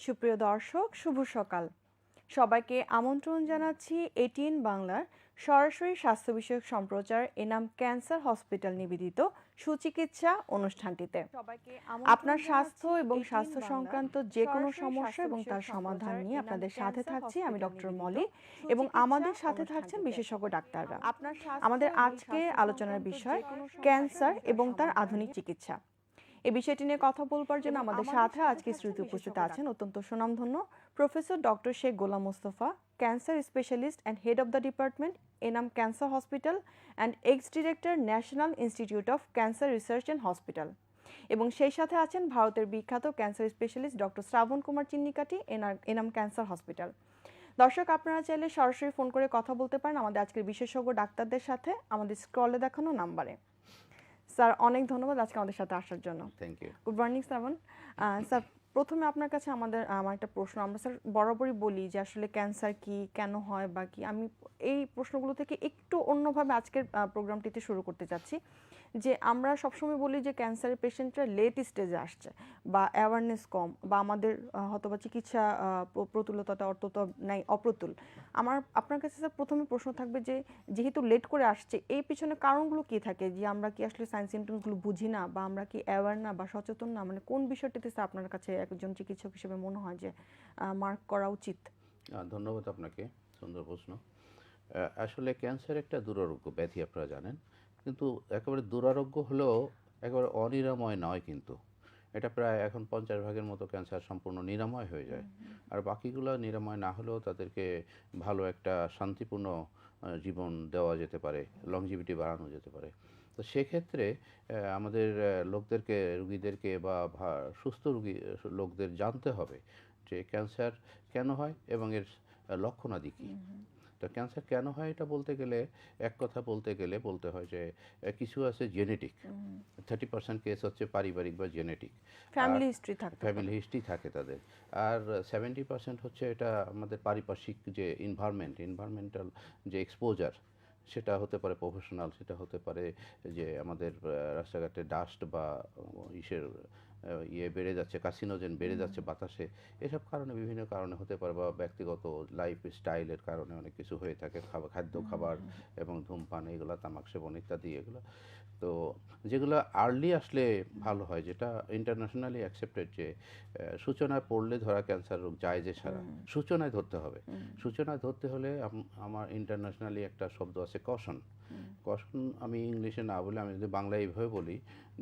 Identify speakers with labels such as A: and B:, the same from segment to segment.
A: সুপ্রিয় দর্শক, শুভ সকাল। সবাইকে আমন্ত্রণ জানাচ্ছি এটিএন বাংলার সরাসরি স্বাস্থ্য বিষয়ক সম্প্রচার এনাম ক্যান্সার হসপিটাল নিবেদিত সুচিকিৎসা অনুষ্ঠানটিতে। আপনার স্বাস্থ্য এবং স্বাস্থ্য সংক্রান্ত যে কোনো সমস্যা এবং তার সমাধান নিয়ে আপনাদের সাথে থাকছি আমি ডক্টর মলি এবং আমাদের সাথে থাকছেন বিশেষজ্ঞ ডাক্তাররা। আমাদের আজকে আলোচনার বিষয় ক্যান্সার এবং তার আধুনিক চিকিৎসা। এই বিষয়টি নিয়ে কথা বলবার জন্য আমাদের সাথে আজকে স্টুডিওতে উপস্থিত আছেন অত্যন্ত সুনামধন্য professor doctor Sheikh Golam Mostafa, cancer specialist and head of the department Enam cancer hospital and ex director national institute of cancer research and hospital. এবং সেই সাথে আছেন ভারতের বিখ্যাত cancer specialist doctor Shravan Kumar Chinnikati Enam cancer hospital. দর্শক, আপনারা চাইলে সরাসরি ফোন করে কথা বলতে পারেন আমাদের আজকের বিশেষজ্ঞ ডাক্তারদের সাথে আমাদের স্ক্রলে দেখানো নাম্বারে। স্যার, অনেক ধন্যবাদ আজকে আমাদের সাথে আসার জন্য।
B: Thank you.
A: Good morning Shravan. Sir, প্রথমে আপনার কাছে আমার একটা প্রশ্ন। আমরা স্যার বরাবরই বলি যে আসলে ক্যান্সার কি, কেন হয় বা কি। আমি এই প্রশ্নগুলো থেকে একটু অন্যভাবে আজকের প্রোগ্রামটিতে শুরু করতে চাচ্ছি। যে আমরা সবসময় বলি যে ক্যান্সারের পেশেন্টরা লেট স্টেজে আসছে বা অ্যাওয়ারনেস কম বা আমাদের হয়তোবা চিকিৎসা প্রতুলতাটা অতটা নাই, অপ্রতুল। আপনার কাছে স্যার প্রথমে প্রশ্ন থাকবে যে যেহেতু লেট করে আসছে এই পিছনে কারণগুলো কি থাকে, যে আমরা কি আসলে সাইন সিমটমসগুলো বুঝি না বা আমরা কি অ্যাওয়ার না বা সচেতন না, মানে কোন বিষয়টিতে স্যার আপনার কাছে একজন চিকিৎসক হিসেবে মনে হয় যে মার্ক করা উচিত?
B: ধন্যবাদ আপনাকে, সুন্দর প্রশ্ন। আসলে ক্যান্সার একটা দুরারোগ্য ব্যাধি, আপনারা জানেন, কিন্তু একেবারে দুরারোগ্য হলেও একেবারে অনিরাময় নয়। কিন্তু এটা প্রায় এখন 50% মতো ক্যান্সার সম্পূর্ণ নিরাময় হয়ে যায়, আর বাকিগুলো নিরাময় না হলেও তাদেরকে ভালো একটা শান্তিপূর্ণ জীবন দেওয়া যেতে পারে, লংজিভিটি বাড়ানো যেতে পারে। তো সেক্ষেত্রে আমাদের রুগীদেরকে বা সুস্থ লোকদের জানতে হবে যে ক্যান্সার কেন হয় এবং এর লক্ষণাদি কী। তো ক্যান্সার কেন হয় এটা বলতে গেলে, এক কথা বলতে গেলে বলতে হয় যে কিছু আছে জেনেটিক, 30% কেস হচ্ছে পারিবারিক বা জেনেটিক, ফ্যামিলি হিস্ট্রি থাকে তাদের, আর 70% হচ্ছে এটা আমাদের পারিপার্শ্বিক যে এনভায়রনমেন্টাল যে এক্সপোজার, সেটা হতে পারে প্রফেশনাল, সেটা হতে পারে যে আমাদের রাস্তাঘাটে ডাস্ট বা ইসের বেড়ে যাচ্ছে, কার্সিনোজেন বেড়ে যাচ্ছে বাতাসে, এসব কারণে বিভিন্ন কারণে হতে পারে, বা ব্যক্তিগত লাইফ স্টাইলের কারণে অনেক কিছু হয়ে থাকে, খাবার এবং ধূমপান, এগুলো তামাক সেবন ইত্যাদি, এগুলো তো যেগুলো আর্লি আসলে ভালো হয়, যেটা ইন্টারন্যাশনালি অ্যাকসেপ্টেড যে সূচনায় পড়লে ধরা ক্যান্সার রোগ যায় যে সারা সূচনায় ধরতে হবে। সূচনায় ধরতে হলে আমার ইন্টারন্যাশনালি একটা শব্দ আছে কশন। আমি ইংলিশে না বলে আমি যদি বাংলায় এইভাবে বলি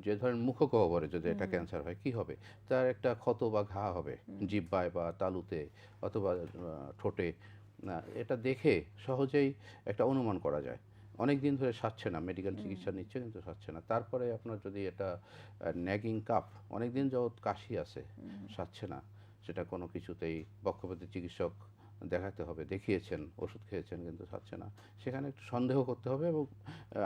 B: যে ধরেন মুখগহ্বরে যদি এটা ক্যান্সার হয় কি হবে, তার একটা ক্ষত বা ঘা হবে জিহ্বায় বা তালুতে অথবা ঠোঁটে। এটা দেখে সহজেই একটা অনুমান করা যায়। অনেক দিন ধরে সারছে না, মেডিকেল চিকিৎসা নিচ্ছে কিন্তু সারছে না। তারপরে আপনার যদি এটা ন্যাগিং কাফ, অনেক দিন যাবৎ কাশি আছে, সারছে না, সেটা কোনো কিছুতেই পক্ষপাতী চিকিৎসক দেখাতে হবে, দেখিয়েছেন, ওষুধ খেয়েছেন কিন্তু সারছে না, সেখানে একটু সন্দেহ করতে হবে এবং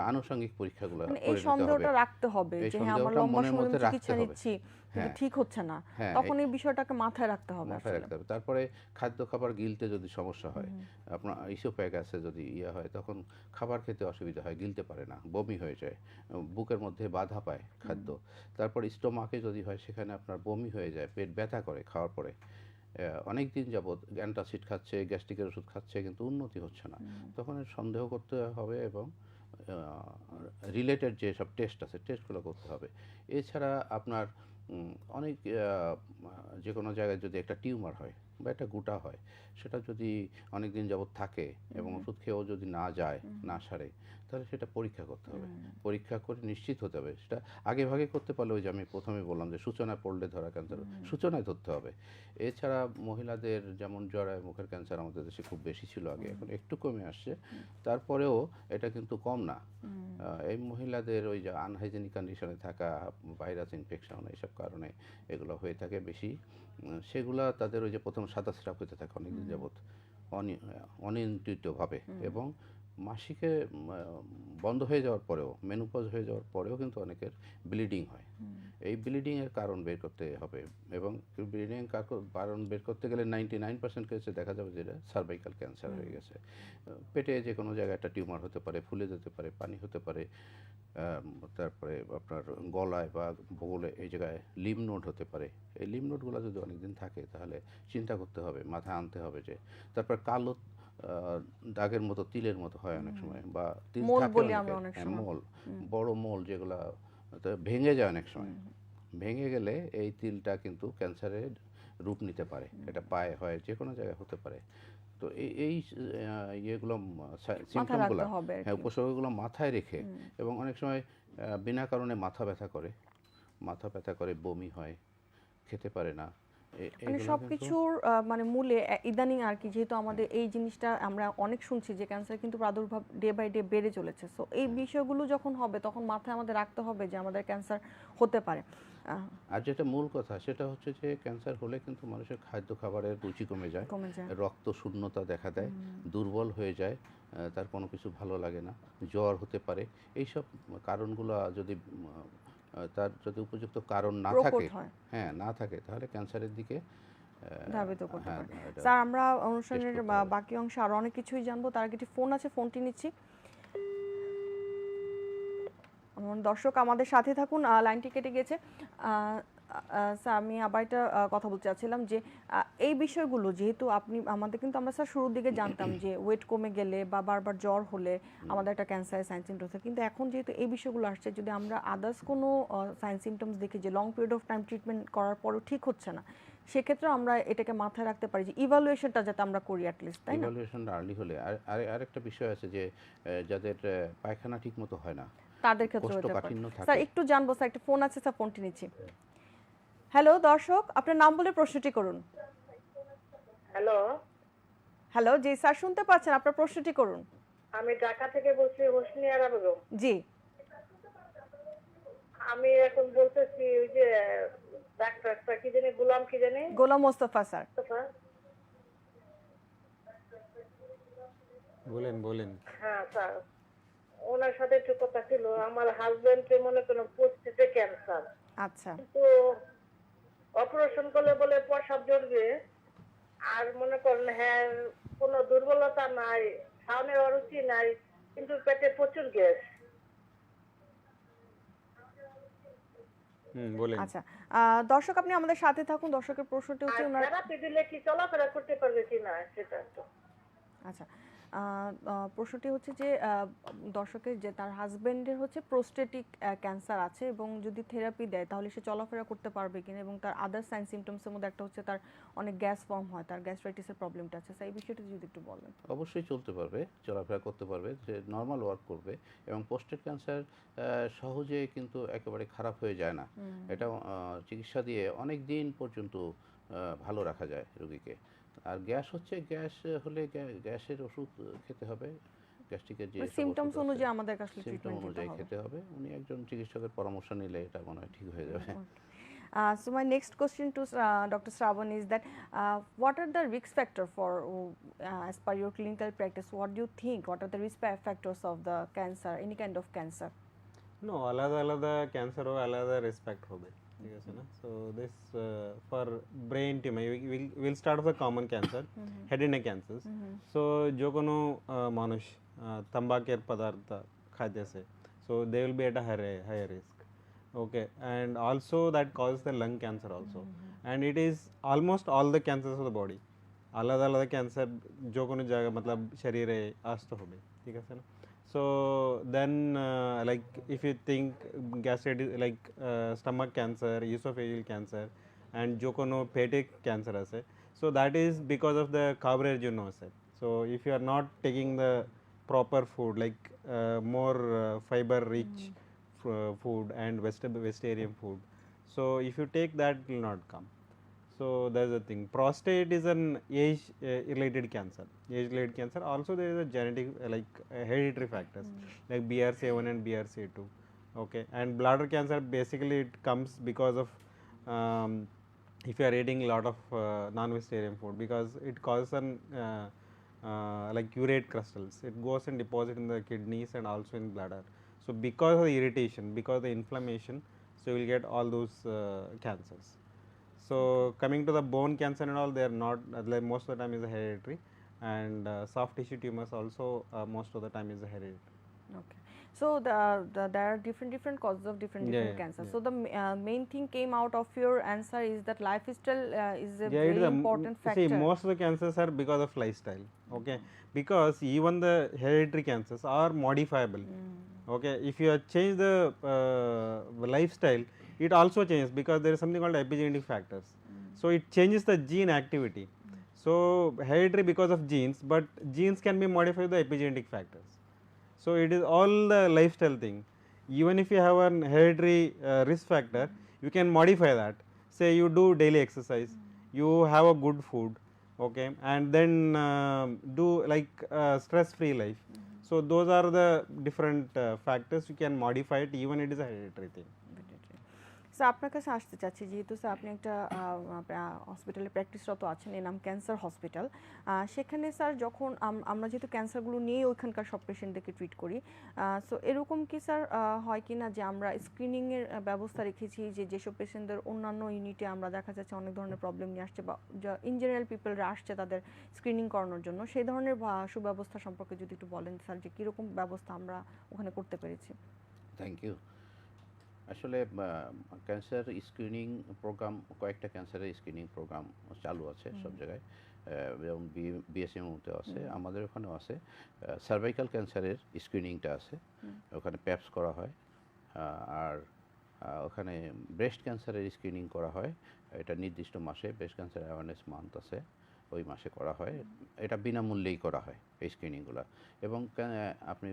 B: আনুষঙ্গিক পরীক্ষাগুলো করে
A: এই
B: নিতে হবে।
A: সন্দেহটা রাখতে হবে
B: এই
A: যে হ্যাঁ, আমরা
B: সন্দেহটা
A: লম্বা
B: মনের
A: সময়
B: মধ্যে
A: ধরে
B: রাখতে
A: চিকিৎসা
B: হবে।
A: নিচ্ছি কিন্তু
B: হ্যাঁ,
A: ঠিক হচ্ছে না,
B: হ্যাঁ,
A: তখন এই বিষয়টাকে মাথায় রাখতে হবে।
B: মাথায় রাখতে হবে। তারপরে খাদ্য খাবার গিলতে যদি সমস্যা হয়, আপনার ইসোফেগাসে যদি হয়, তখন খাবার খেতে অসুবিধা হয়, গিলতে পারে না, বমি হয়ে যায়, বুকের মধ্যে বাধা পায় খাদ্য। তারপর স্টোমাকে যদি হয়, সেখানে আপনার বমি হয়ে যায়, পেট ব্যথা করে খাওয়ার পরে, অনেক দিন যাবৎ অ্যান্টাসিড খাচ্ছে, গ্যাস্ট্রিকের ওষুধ খাচ্ছে, কিন্তু উন্নতি হচ্ছে না, তখন সন্দেহ করতে হবে এবং রিলেটেড যেসব টেস্ট আছে টেস্টগুলো করতে হবে। এছাড়া আপনার অনেক যে কোনো জায়গায় যদি একটা টিউমার হয় বা একটা গুটা হয়, সেটা যদি অনেক দিন যাবৎ থাকে এবং ওষুধ খেয়েও যদি না যায়, না সারে, তাহলে সেটা পরীক্ষা করতে হবে। পরীক্ষা করে নিশ্চিত হতে হবে। সেটা আগে ভাগে করতে পারলে, ওই যে আমি প্রথমে বললাম যে সূচনায় পড়লে ধরা ক্যান্সার, সূচনায় ধরতে হবে। এছাড়া মহিলাদের যেমন জরায়ু মুখের ক্যান্সার আমাদের দেশে খুব বেশি ছিল আগে, এখন একটু কমে আসছে, তারপরেও এটা কিন্তু কম না। এই মহিলাদের ওই যে আনহাইজেনিক কন্ডিশনে থাকা, ভাইরাস ইনফেকশন, এইসব কারণে এগুলো হয়ে থাকে বেশি। সেগুলা তাদের ওই যে প্রথম সাদা স্রাব হতে থাকে অনেকদিন যাবৎ অনিয়ন্ত্রিতভাবে এবং মাসিকে বন্ধ হয়ে যাওয়ার পরেও, মেনোপজ হয়ে যাওয়ার পরেও কিন্তু অনেকের ব্লিডিং হয়। এই ব্লিডিংয়ের কারণ বের করতে হবে, এবং ব্লিডিং কারণ বের করতে গেলে 99% কেসে দেখা যাবে যেটা সার্ভাইকাল ক্যান্সার হয়ে গেছে। পেটে যে কোনো জায়গায় একটা টিউমার হতে পারে, ফুলে যেতে পারে, পানি হতে পারে, তারপরে আপনার গলায় বা বগলে এই জায়গায় লিম্ফ নোড হতে পারে। এই লিম্ফ নোডগুলো যদি অনেকদিন থাকে তাহলে চিন্তা করতে হবে, মাথায় আনতে হবে যে, তারপর কালো দাগের মতো, তিলের মতো হয় অনেক সময়, বা তিল
A: মোল
B: থাকে
A: বলি আমরা
B: অনেকের,
A: অনেক
B: হ্যাঁ,
A: সময়।
B: মোল, বড় মোল যেগুলা ভেঙে যায় অনেক সময়। ভেঙে গেলে এই তিলটা কিন্তু ক্যান্সারের রূপ নিতে পারে। এটা পায়ে হয়, যে কোনো জায়গায় হতে পারে। তো এই ইয়েগুলো,
A: মাথায়
B: সিমটমগুলো,
A: রাখতে হবে আর
B: হ্যাঁ,
A: কি।
B: উপসর্গগুলো মাথায় রেখে, এবং অনেক সময় বিনা কারণে মাথা ব্যথা করে, বমি হয়, খেতে পারে না,
A: মানে
B: এগুলো কিন্তু
A: সবকিছুর মানে মূলে ইদানিং আর কি, যেহেতু আমাদের এই জিনিসটা আমরা অনেক শুনছি যে ক্যান্সার কিন্তু প্রাদুর্ভাব ডে বাই ডে বেড়ে চলেছে, সো এই বিষয়গুলো যখন হবে তখন মাথায় আমাদের রাখতে হবে যে আমাদের ক্যান্সার হতে পারে।
B: আর যেটা মূল কথা সেটা হচ্ছে যে, ক্যান্সার হলে কিন্তু মানুষের খাদ্য খাবারের রুচি কমে যায়,
A: কমে যায়।
B: রক্ত শূন্যতা দেখা দেয়, দুর্বল হয়ে যায়, তার কোনো কিছু ভালো লাগে না, জ্বর হতে পারে। এইসব কারণগুলো যদি তার যদি উপযুক্ত কারণ না
A: প্রকট
B: থাকে,
A: হয়,
B: হ্যাঁ, না থাকে, তাহলে ক্যান্সারের দিকে
A: ধাবিত করতে
B: হ্যাঁ,
A: পারে।
B: এটা
A: স্যার, আমরা
B: টেস্ট
A: অনুষ্ঠানের
B: করতে হবে।
A: বাকি অংশে আরো অনেক কিছুই জানবো, তার আগে একটি ফোন আছে, ফোনটি নিচ্ছি। দর্শক আমাদের সাথে থাকুন, লাইনটি কেটে গেছে। স্যার, আমি আবার একটা কথা বলতে চাচ্ছিলাম যে এই বিষয়গুলো যেহেতু আমরা স্যার শুরুর দিকে জানতাম যে ওয়েট কমে গেলে বা বারবার জ্বর হলে আমাদের একটা ক্যান্সারের সাইন সিমটমস থাকে, কিন্তু এখন যেহেতু এই বিষয়গুলো আসছে, যদি আমরা আদার্স কোনো সাইন সিমটমস দেখি যে long period of time treatment করার পরও ঠিক হচ্ছে না, সেক্ষেত্রে আমরা এটাকে মাথায় রাখতে পারি যে ইভালুয়েশনটা যাতে আমরা করি অ্যাটলিস্ট, তাই না?
B: ইভালুয়েশন আর্লি হলে, আরেকটা বিষয় আছে যে, যাদের পায়খানা ঠিক মতো হয় না,
A: তাদের ক্ষেত্রে হতে পারে।
B: কোষ্ঠকাঠিন্য
A: স্যার,
B: থাকে।
A: একটু জানবো স্যার, একটা ফোন আছে স্যার, ফোনটি নিচ্ছি। হ্যালো দর্শক, আপনার নাম বলে প্রশ্নটি করুন।
C: হ্যালো,
A: হ্যালো, জি স্যার, শুনতে পাচ্ছেন, আপনার প্রশ্নটি করুন।
C: আমি ঢাকা থেকে বলছি, হোসনি আরা বেগম।
A: জি।
C: আমি এখন বলতেছি ওই যে ডাক্তারটা কি জানি, গোলাম কি জানি,
A: গোলাম মোস্তফা স্যার।
D: বলেন বলেন।
C: হ্যাঁ স্যার, ওনার সাথে একটু কথা ছিল। আমার হাজবেন্ড মনে করেন প্রস্টেটে ক্যান্সার,
A: আচ্ছা।
C: কিন্তু অপারেশন করলে বলে প্রসাব জড়বে, আর মনে করেন হ্যাঁ কোনো দুর্বলতা নাই, খাওয়ানোর অরুচি নাই, কিন্তু পেটে প্রচুর গ্যাস।
D: বলেন।
A: আচ্ছা, দর্শক আপনি আমাদের সাথে থাকুন। দর্শকের প্রশ্নটি
C: আর
A: হচ্ছে ওনার,
C: থেরাপি দিলে কি চলাফেরা করতে পারবে কিনা সেটা একটু।
A: আচ্ছা, প্রশ্নটি হচ্ছে যে দর্শকের যে তার হাজবেন্ডের হচ্ছে প্রোস্টেটিক ক্যান্সার আছে, এবং যদি থেরাপি দেয় তাহলে সে চলাফেরা করতে পারবে কিনা, এবং তার আদার সাইন সিমটমসের মধ্যে একটা হচ্ছে তার অনেক গ্যাস ফর্ম হয়, তার গ্যাস্ট্রাইটিসের প্রবলেমটা আছে। স্যার, এই বিষয়টা যদি একটু বলেন।
B: অবশ্যই চলতে পারবে, চলাফেরা করতে পারবে, যে নর্মাল ওয়ার্ক করবে, এবং প্রোস্টেট ক্যান্সার সহজে কিন্তু একেবারে খারাপ হয়ে যায় না। এটা চিকিৎসা দিয়ে অনেক দিন পর্যন্ত ভালো রাখা যায় রোগীকে। আর গ্যাস হলে গ্যাসের ওষুধ খেতে হবে, গ্যাস্ট্রিকের যে
A: সিমটমস অনুযায়ী আমাদের কাছে
B: সিমটম
A: ট্রিটমেন্ট দিতে
B: অনুযায়ী
A: হবে।
B: খেতে হবে। উনি একজন চিকিৎসকের পরামর্শ নিলে এটা মনে হয় ঠিক হয়ে যাবে।
A: So my next question to Dr. Shravan is that what are the risk factor for, as per your clinical practice, what do you think? What are the risk factors of the cancer, any kind of cancer?
D: No, আলাদা আলাদা ক্যান্সারও আলাদা respect হবে, ঠিক আছে না? So this for brain tumor will start off the common cancer, head and neck cancers. সো যে কোনো মানুষ তাম্বাকের পদার্থ খাইতেছে, so they will be at a higher risk. Okay, and also that causes the lung cancer also, and it is almost all the cancers of the body. আলাদা আলাদা cancer যে কোনো জায়গা মতলব শরীরে আসতে হবে, ঠিক আছে না? So then like if you think gastritis, like stomach cancer, esophageal cancer, and যে কোনো পেটের ক্যান্সার আছে, so that is because of the খাবারের জন্য আছে. So if you are not taking the proper food, like more fiber rich food and vegetarian food, so if you take that, it will not come. So that's the thing. Prostate is an age related cancer. Age related cancer, also there is a genetic hereditary factors like BRCA1 and BRCA2. Okay, and bladder cancer basically it comes because of if you are eating a lot of non-vegetarian food, because it causes an like urate crystals. It goes and deposit in the kidneys and also in bladder. So because of the irritation, because of the inflammation, so you will get all those cancers. So coming to the bone cancer and all, they are not like most of the time is hereditary, and soft tissue tumors also most of the time is hereditary.
A: Okay. So there are different causes of different
D: Yeah,
A: cancers.
D: yeah.
A: So the main thing came out of your answer is that lifestyle is a
D: Yeah, it
A: very
D: is
A: important factor.
D: See, most of the cancers are because of lifestyle. Okay, because even the hereditary cancers are modifiable. Okay, if you change the lifestyle, it also changes because there is something called epigenetic factors. So it changes the gene activity. So hereditary because of genes, but genes can be modified by the epigenetic factors. So it is all the lifestyle thing. Even if you have an hereditary risk factor, you can modify that. Say you do daily exercise, you have a good food, okay, and then do like stress-free life. So those are the different factors you can modify it, even it is a hereditary thing.
A: Sir আপনার কাছে আসতে চাচ্ছি যেহেতু sir আপনি একটা হসপিটালে প্র্যাকটিসরত আছেন এর নাম ক্যান্সার হসপিটাল সেখানে স্যার যখন আমরা যেহেতু ক্যান্সারগুলো নিয়ে ওইখানকার সব পেশেন্টদেরকে ট্রিট করি সো এরকম কি স্যার হয় কি না যে আমরা স্ক্রিনিংয়ের ব্যবস্থা রেখেছি যে যেসব পেশেন্টদের অন্যান্য ইউনিটে আমরা দেখা যাচ্ছে অনেক ধরনের প্রবলেম নিয়ে আসছে বা ইন জেনারেল পিপলরা আসছে তাদের স্ক্রিনিং করানোর জন্য সেই ধরনের সুব্যবস্থা সম্পর্কে যদি একটু বলেন স্যার যে কীরকম ব্যবস্থা আমরা ওখানে করতে পেরেছি।
B: Thank you. আসলে ক্যান্সার স্ক্রিনিং প্রোগ্রাম, কয়েকটা ক্যান্সারের স্ক্রিনিং প্রোগ্রাম চালু আছে সব জায়গায়, যেমন বিএসএমওতে আছে, আমাদের ওখানেও আছে। সার্ভাইকাল ক্যান্সারের স্ক্রিনিংটা আছে, ওখানে প্যাপস করা হয়। আর ওখানে ব্রেস্ট ক্যান্সারের স্ক্রিনিং করা হয়, এটা নির্দিষ্ট মাসে, ব্রেস্ট ক্যান্সার অ্যাওয়ারনেস মান্থ আছে, ওই মাসে করা হয়। এটা বিনামূল্যেই করা হয় এই স্ক্রিনিংগুলো। এবং আপনি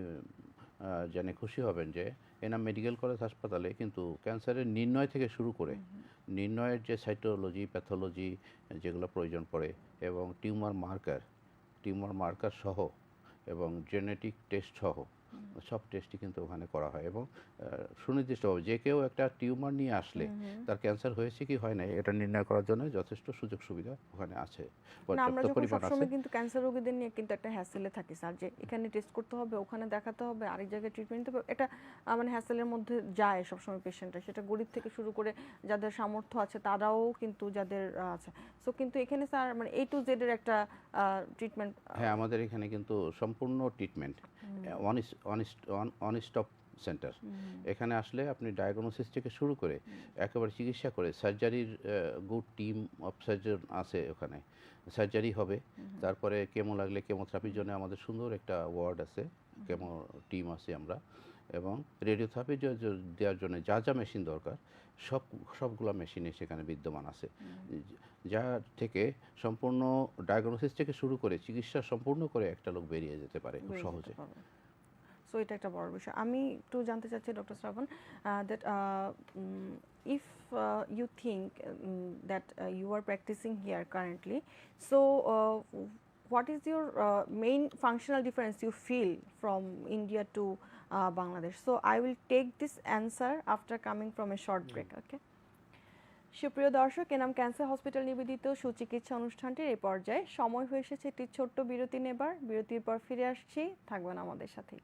B: জেনে খুশি হবেন যে এনাম মেডিকেল কলেজ হাসপাতালে কিন্তু ক্যান্সারের নির্ণয় থেকে শুরু করে নির্ণয়ের যে সাইটোলজি, প্যাথোলজি যেগুলো প্রয়োজন পড়ে, এবং টিউমার মার্কার সহ এবং জেনেটিক টেস্ট সহ সব টেস্টই কিন্তু ওখানে করা হয়। এবং সুনির্দিষ্টভাবে যে কেউ একটা টিউমার নিয়ে আসলে তার ক্যান্সার হয়েছে কি হয় না এটা নির্ণয় করার জন্য যথেষ্ট সুযোগ সুবিধা ওখানে আছে,
A: আমরা
B: পর্যাপ্ত
A: যখন
B: পরিমাণ আছে।
A: সবসময় কিন্তু ক্যান্সার রোগীদের নিয়ে কিন্তু একটা হ্যাসেলে থাকি স্যার, যে এখানে টেস্ট করতে হবে, ওখানে দেখাতে হবে, আরেক জায়গায় ট্রিটমেন্ট নিতে হবে, এটা মানে হ্যাসেলের মধ্যে যায় সবসময় পেশেন্টরা, সেটা গরিব থেকে শুরু করে যাদের সামর্থ্য আছে তারাও কিন্তু যাদের আছে। সো কিন্তু এখানে স্যার মানে A to Z এর একটা ট্রিটমেন্ট।
B: হ্যাঁ, আমাদের এখানে কিন্তু সম্পূর্ণ ট্রিটমেন্ট, অন স্টপ সেন্টার। এখানে আসলে আপনি ডায়াগনোসিস থেকে শুরু করে একেবারে চিকিৎসা করে, সার্জারির গুড টিম অফ সার্জন আছে ওখানে, সার্জারি হবে, তারপরে কেমো লাগলে কেমোথেরাপির জন্য আমাদের সুন্দর একটা ওয়ার্ড আছে, কেমো টিম আছে আমরা, এবং রেডিওথেরাপি দেওয়ার জন্য যা যা মেশিন দরকার সবগুলো মেশিনে সেখানে বিদ্যমান আছে, যা থেকে সম্পূর্ণ ডায়াগনোসিস থেকে শুরু করে চিকিৎসা সম্পূর্ণ করে একটা লোক বেরিয়ে যেতে পারে খুব সহজে।
A: সো এটা একটা বড় বিষয়। আমি একটু জানতে চাচ্ছি doctor Shravan, that if you think that you are practicing here currently, so what is your main functional difference you feel from India to Bangladesh? So I will take this answer after coming from a short break. Okay. সুপ্রিয় দর্শক, Enam cancer hospital নিবেদিত সুচিকিৎসা অনুষ্ঠানটির এই পর্যায়ে সময় হয়ে এসেছে একটি ছোট্ট বিরতি নেবার। বিরতির পর ফিরে আসছি, থাকবেন আমাদের সাথেই।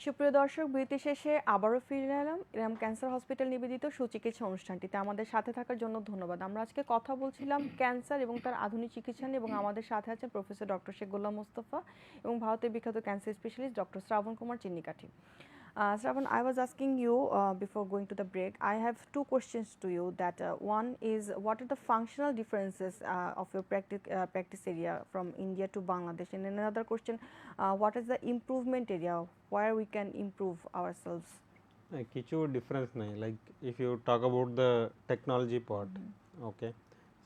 A: সুপ্রিয় দর্শক, বিরতি শেষে আবারও ফিরে এলাম এনাম ক্যান্সার হসপিটাল নিবেদিত সুচিকিৎসা অনুষ্ঠানটিতে। আমাদের সাথে থাকার জন্য ধন্যবাদ। আমরা আজকে কথা বলছিলাম ক্যান্সার এবং তার আধুনিক চিকিৎসা নিয়ে, এবং আমাদের সাথে আছেন প্রফেসর ডক্টর শেখ গোলাম মোস্তফা এবং ভারতের বিখ্যাত cancer specialist doctor Shravan Kumar Chinnikathi. Shravan, I was asking you before going to the break, I have two questions to you. That one is, what are the functional differences of your practice area from India to Bangladesh? And another question, what is the improvement area where we can improve ourselves?
D: কিছু difference নাই, like if you talk about the technology part, okay,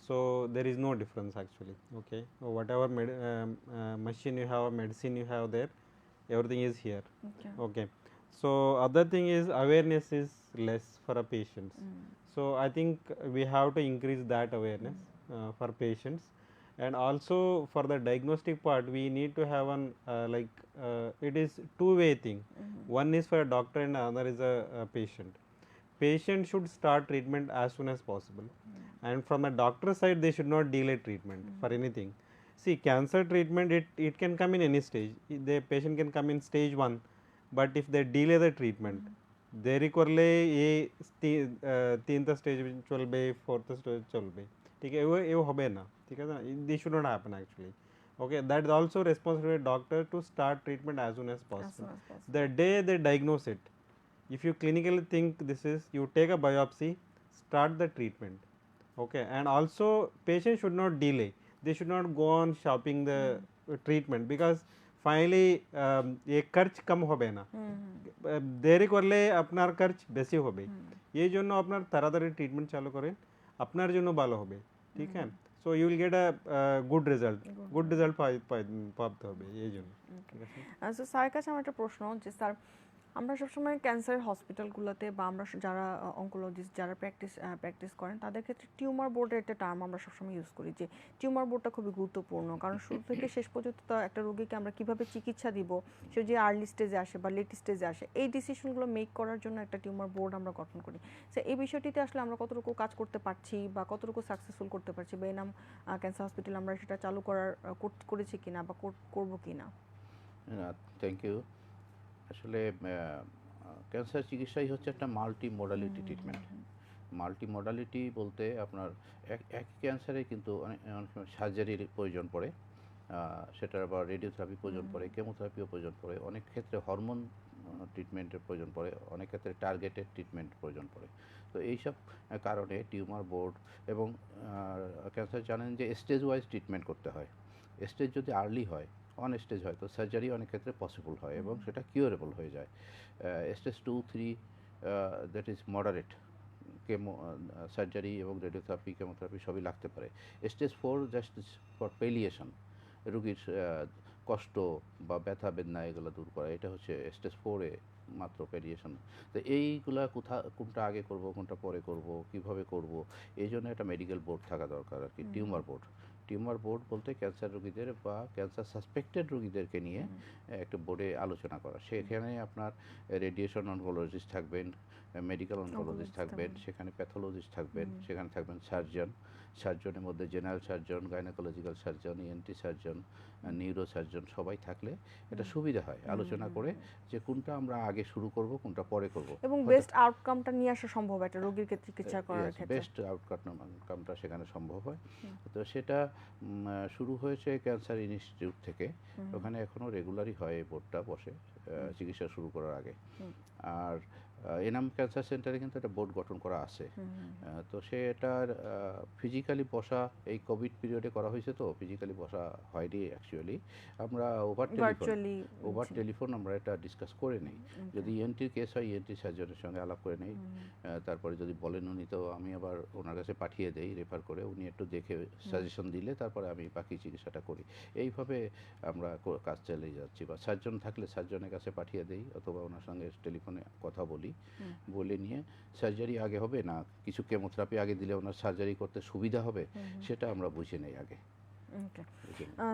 D: so there is no difference actually, okay, whatever machine you have, medicine you have there, everything is here, okay. So other thing is awareness is less for our patients, so I think we have to increase that awareness for patients. And also for the diagnostic part, we need to have an it is two-way thing. One is for a doctor and another is a patient. Patient should start treatment as soon as possible, and from a doctor side they should not delay treatment for anything. See, cancer treatment, it can come in any stage. The patient can come in stage 1, but if they delay the treatment, देरी कर ले ये तीन stage चल बे, fourth stage चल बे, ठीक है, वो होबे ना, ठीक है ना, this should not happen actually. Okay, that is also responsibility of doctor to start treatment as soon as possible. The day they diagnose it, if you clinically think this is, you take a biopsy, start the treatment. Okay, and also patient should not delay. They should not go on shopping the treatment, because finally ये खर्च कम होबे ना, देरी করলে আপনার খরচ বেশি হবে, এই জন্য আপনার তাড়াতাড়ি ট্রিটমেন্ট চালু করেন, আপনার জন্য ভালো হবে, ঠিক আছে, so you will get a good result পাইতে হবে এই জন্য, ঠিক আছে।
A: সো স্যারের কাছে আমার একটা প্রশ্ন যে স্যার, আমরা সবসময় ক্যান্সার হসপিটালগুলোতে বা আমরা যারা অঙ্কোলজিস্ট যারা প্র্যাকটিস করেন তাদের ক্ষেত্রে টিউমার বোর্ডের একটা টার্ম আমরা সবসময় ইউজ করি, যে টিউমার বোর্ডটা খুবই গুরুত্বপূর্ণ, কারণ শুরু থেকে শেষ পর্যন্ত তো একটা রোগীকে আমরা কীভাবে চিকিৎসা দিব, সে যে আর্লি স্টেজে আসে বা লেট স্টেজে আসে, এই ডিসিশনগুলো মেক করার জন্য একটা টিউমার বোর্ড আমরা গঠন করি। সো এই বিষয়টিতে আসলে আমরা কতটুকু কাজ করতে পারছি বা কতটুকু সাকসেসফুল করতে পারছি, বা এনাম ক্যান্সার হসপিটাল আমরা সেটা চালু করেছি কিনা বা করবো কিনা?
B: Thank you. আসলে ক্যান্সার চিকিৎসাই হচ্ছে একটা multi modality treatment. Multi modality বলতে আপনার এক ক্যান্সারে কিন্তু অনেক সময় সার্জারির প্রয়োজন পড়ে, সেটার আবার রেডিওথেরাপি প্রয়োজন পড়ে, কেমোথেরাপিও প্রয়োজন পড়ে, অনেক ক্ষেত্রে হরমোন ট্রিটমেন্টের প্রয়োজন পড়ে, অনেক ক্ষেত্রে টার্গেটেড ট্রিটমেন্ট প্রয়োজন পড়ে। তো এইসব কারণে টিউমার বোর্ড এবং ক্যান্সার জানেন যে স্টেজ ওয়াইজ ট্রিটমেন্ট করতে হয়। স্টেজ যদি আর্লি হয়, অন স্টেজ হয়, তো সার্জারি অনেক ক্ষেত্রে পসিবল হয় এবং সেটা কিউরেবল হয়ে যায়। Stage 2, 3 that is moderate, surgery এবং রেডিওথেরাপি কেমোথেরাপি সবই লাগতে পারে। স্টেজ 4 জাস্ট ফর পেলিয়েশন, রুগীর কষ্ট বা ব্যথা বেদনা এগুলো দূর করা, এটা হচ্ছে স্টেজ 4-এ মাত্র পেলিয়েশন। তো এইগুলা কোনটা আগে করব, কোনটা পরে করব, কিভাবে করব, এই জন্য একটা মেডিকেল বোর্ড থাকা দরকার আর কি, টিউমার বোর্ড বলতে ক্যান্সার রোগীদের বা ক্যান্সার সাসপেক্টেড রোগীদেরকে নিয়ে একটা বোর্ডে আলোচনা করা। সেখানে আপনার রেডিয়েশন অনকোলজিস্ট থাকবেন, মেডিকেল অনকোলজিস্ট থাকবেন, সেখানে প্যাথোলজিস্ট থাকবেন, সেখানে থাকবেন সার্জনের মধ্যে general surgeon, gynaecological surgeon, ENT surgeon, neuro surgeon, সবাই থাকলে এটা সুবিধা হয় আলোচনা করে যে কোনটা আমরা আগে শুরু করব, কোনটা পরে করব,
A: এবং বেস্ট আউটকামটা নিয়ে আসা সম্ভব একটা রোগীর চিকিৎসা করার ক্ষেত্রে।
B: বেস্ট আউটকামটা সেখানে সম্ভব হয়। তো সেটা শুরু হয়েছে ক্যান্সার ইনস্টিটিউট থেকে, ওখানে এখনও রেগুলারই হয়, এই বোর্ডটা বসে চিকিৎসা শুরু করার আগে। আর এনাম ক্যান্সার সেন্টারে কিন্তু একটা বোর্ড গঠন করা আছে। তো সেটার ফিজিক্যালি বসা এই কোভিড পিরিয়ডে করা হয়েছে, তো ফিজিক্যালি বসা হয়নি অ্যাকচুয়ালি, আমরা ওভার টেলিফোন আমরা এটা ডিসকাস করে নিই। যদি ইএনটির কেস হয় ইএনটি সার্জনের সঙ্গে আলাপ করে নেই, তারপরে যদি বলেন উনি, তো আমি আবার ওনার কাছে পাঠিয়ে দেই রেফার করে, উনি একটু দেখে সাজেশন দিলে তারপরে আমি বাকি চিকিৎসাটা করি। এইভাবে আমরা কাজ চালিয়ে যাচ্ছি, বা সার্জন থাকলে সার্জনের কাছে পাঠিয়ে দেই অথবা ওনার সঙ্গে টেলিফোনে কথা বলে নিয়ে সার্জারি আগে হবে না কিছু কেমোথেরাপি আগে দিলে ওনার সার্জারি করতে সুবিধা হবে, সেটা আমরা বুঝে নেই আগে।
A: Okay.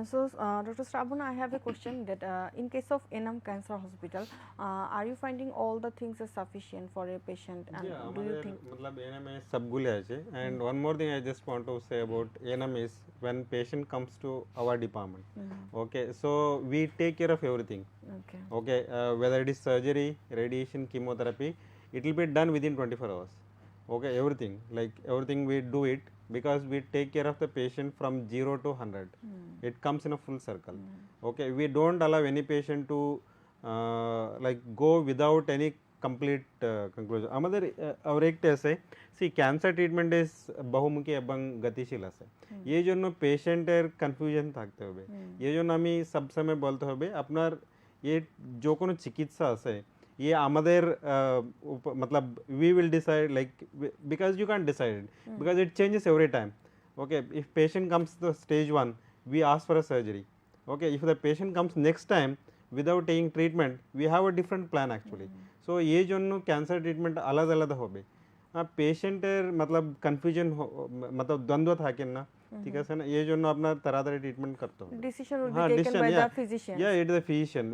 A: So, Dr. Shravana, I have a question that in case of Enam Cancer Hospital, are you finding all the things are sufficient for a patient? And do you think?
D: मतलब NM में सब गुले আছে, and one more thing I just want to say about Enam is when patient comes to our department, okay, so we take care of everything. Okay, whether it is surgery, radiation, chemotherapy, it will be done within 24 hours. Okay, everything we do it, because we take care of the patient from 0 to 100. It comes in a full circle. Okay, we don't allow any patient to go without any complete conclusion. আমাদের আর একটা আছে, C cancer treatment is বহুমুখী এবং গতিশীল আছে, এই জন্য পেশেন্টের কনফিউশন থাকতে হবে, এই জন্য আমি সবসময় বলতে হবে আপনার ये जो কোনো চিকিৎসা আছে ये আমাদের मतलब we will decide, like because you can't decide it, because it changes every time. Okay, if patient comes to stage 1, we ask for a surgery. Okay, if the patient comes next time without taking treatment, we have a different plan actually. So ये জন্য cancer treatment আলাদা আলাদা হবে। পেশেন্টের मतलब confusion मतलब দ্বন্দ্ব থাকে না, ঠিক আছে না, এই জন্য আপনার তাড়াতাড়ি ট্রিটমেন্ট করতে হবে।
A: Decision will be taken by the physician.
D: Yeah, it is the physician.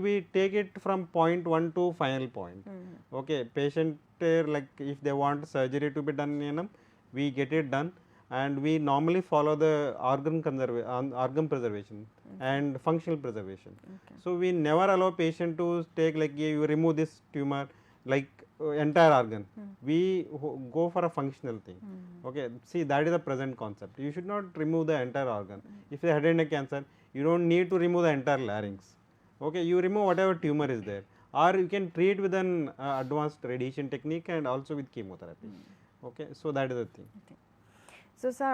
D: We take it from point 1 to final point. Okay, patient like if they want surgery to be done in them, we get it done, and we normally follow the organ preservation and functional preservation. So we never allow patient to take like, yeah, you remove this tumor like entire organ. We go for a functional thing. Okay, see, that is the present concept. You should not remove the entire organ. If you head and neck cancer, you don't need to remove the entire larynx. Okay, you remove whatever tumor is there, or you can treat with an advanced radiation technique and also with chemotherapy. Okay, so that is the thing.
A: So sir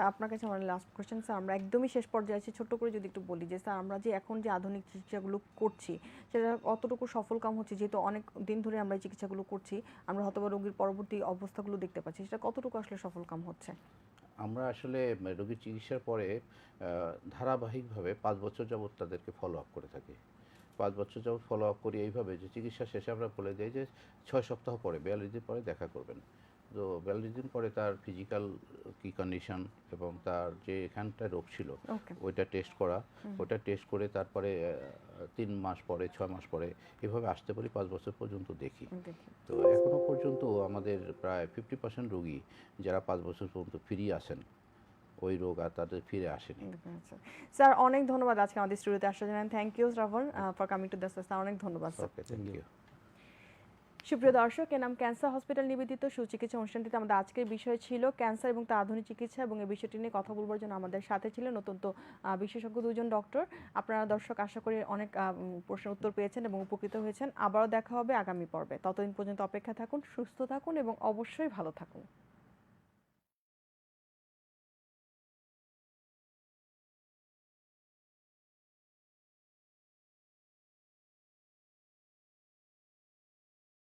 A: আপনার কাছে আমার last question sir, আমরা একদমই শেষ পর্যায়ে আছি, ছোট্ট করে যদি একটু বলি যে স্যার আমরা যে এখন যে আধুনিক চিকিৎসাগুলো করছি সেটা কতটুকু সফল কাম হচ্ছে, যেহেতু অনেক দিন ধরে আমরা এই চিকিৎসাগুলো করছি, আমরা হয়তো বা রোগীর পরবর্তী অবস্থাগুলো দেখতে পাচ্ছি, সেটা কতটুকু আসলে সফল কাম হচ্ছে?
B: আমরা আসলে রোগীর চিকিৎসার পরে ধারাবাহিকভাবে 5 বছর যাবত তাদেরকে ফলো আপ করে থাকি। 5 বছর যাবত ফলো আপ করি এইভাবে যে চিকিৎসা শেষে আমরা বলে দিই যে 6 সপ্তাহ পরে 42 দিন পরে দেখা করবেন। তো 42 দিন পরে তার ফিজিক্যাল কি কন্ডিশন এবং তার যে এখানটায় রোগ ছিল ওইটা টেস্ট করা, ওটা টেস্ট করে তারপরে 3 মাস পরে 6 মাস পরে এভাবে আসতে পারি 5 বছর পর্যন্ত দেখি। তো এখনো পর্যন্ত আমাদের প্রায় 50% রোগী যারা 5 বছর পর্যন্ত ফিরিয়ে আসেন, ওই রোগ আর তাদের ফিরে আসেনি।
A: স্যার অনেক ধন্যবাদ আজকে আমাদের স্টুডিওতে আসার জন্য। Thank you Shravan for coming to the sir, অনেক ধন্যবাদ স্যার।
B: Okay, thank you.
A: সুপ্রিয় দর্শক, এনাম ক্যান্সার হসপিটাল নিবেদিত সুচিকিৎসা অনুষ্ঠানটিতে আমাদের আজকের বিষয় ছিল ক্যান্সার এবং তার আধুনিক চিকিৎসা, এবং এই বিষয়টি নিয়ে কথা বলবার জন্য আমাদের সাথে ছিলেন অত্যন্ত বিশেষজ্ঞ দুজন ডক্টর। আপনারা দর্শক আশা করি অনেক প্রশ্নের উত্তর পেয়েছেন এবং উপকৃত হয়েছেন। আবারও দেখা হবে আগামী পর্বে। ততদিন পর্যন্ত অপেক্ষা থাকুন, সুস্থ থাকুন এবং অবশ্যই ভালো থাকুন।